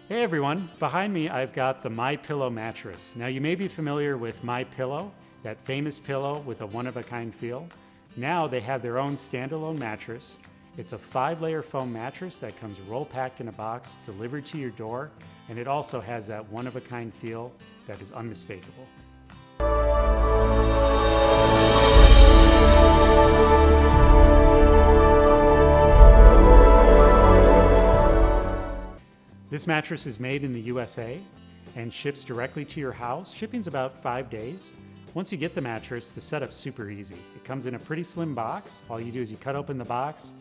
Hey everyone, behind me I've got the MyPillow mattress. Now you may be familiar with MyPillow, that famous pillow with a one-of-a-kind feel. Now they have their own standalone mattress. It's a 5-layer foam mattress that comes roll-packed in a box, delivered to your door, and it also has that one-of-a-kind feel that is unmistakable. This mattress is made in the USA and ships directly to your house. Shipping's about 5 days. Once you get the mattress, the setup's super easy. It comes in a pretty slim box. All you do is you cut open the box,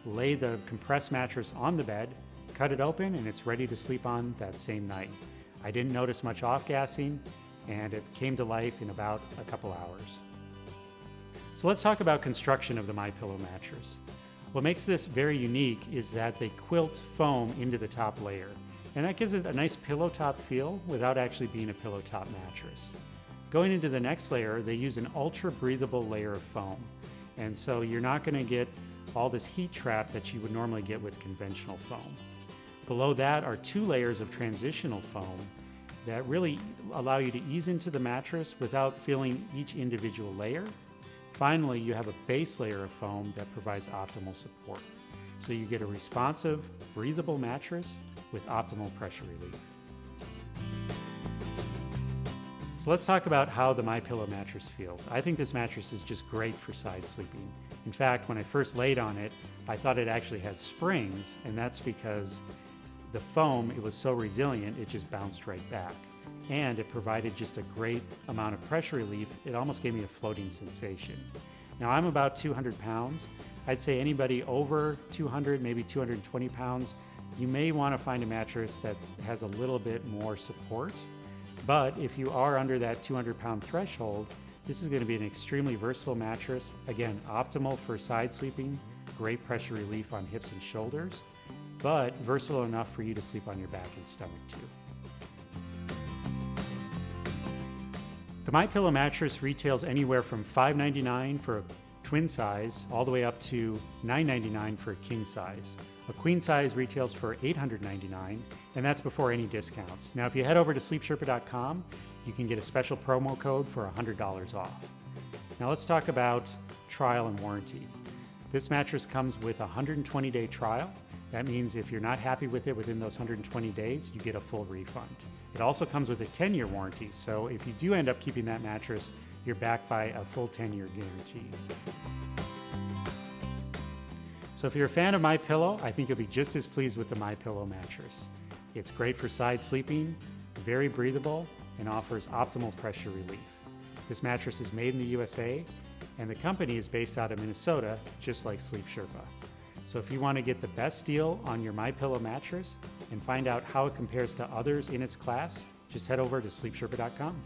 lay the compressed mattress on the bed, cut it open, and it's ready to sleep on that same night. I didn't notice much off-gassing, and it came to life in about a couple hours. So let's talk about construction of the MyPillow mattress. What makes this very unique is that they quilt foam into the top layer, and that gives it a nice pillow top feel without actually being a pillow top mattress. Going into the next layer, they use an ultra breathable layer of foam, and so you're not going to get all this heat trap that you would normally get with conventional foam. Below that are 2 layers of transitional foam that really allow you to ease into the mattress without feeling each individual layer. Finally, you have a base layer of foam that provides optimal support. So you get a responsive, breathable mattress with optimal pressure relief. So let's talk about how the MyPillow mattress feels. I think this mattress is just great for side sleeping. In fact, when I first laid on it, I thought it actually had springs, and that's because the foam, it was so resilient, it just bounced right back. And it provided just a great amount of pressure relief. It almost gave me a floating sensation. Now I'm about 200 pounds. I'd say anybody over 200, maybe 220 pounds, you may want to find a mattress that has a little bit more support. But if you are under that 200-pound threshold, this is going to be an extremely versatile mattress. Again, optimal for side sleeping, great pressure relief on hips and shoulders, but versatile enough for you to sleep on your back and stomach too. The MyPillow mattress retails anywhere from $5.99 for a twin size all the way up to $9.99 for a king size. A queen size retails for $899, and that's before any discounts. Now, if you head over to sleepsherpa.com, you can get a special promo code for $100 off. Now let's talk about trial and warranty. This mattress comes with a 120-day trial. That means if you're not happy with it within those 120 days, you get a full refund. It also comes with a 10-year warranty, so if you do end up keeping that mattress, you're backed by a full 10-year guarantee. So if you're a fan of MyPillow, I think you'll be just as pleased with the MyPillow mattress. It's great for side sleeping, very breathable, and offers optimal pressure relief. This mattress is made in the USA, and the company is based out of Minnesota, just like Sleep Sherpa. So if you want to get the best deal on your MyPillow mattress and find out how it compares to others in its class, just head over to sleepsherpa.com.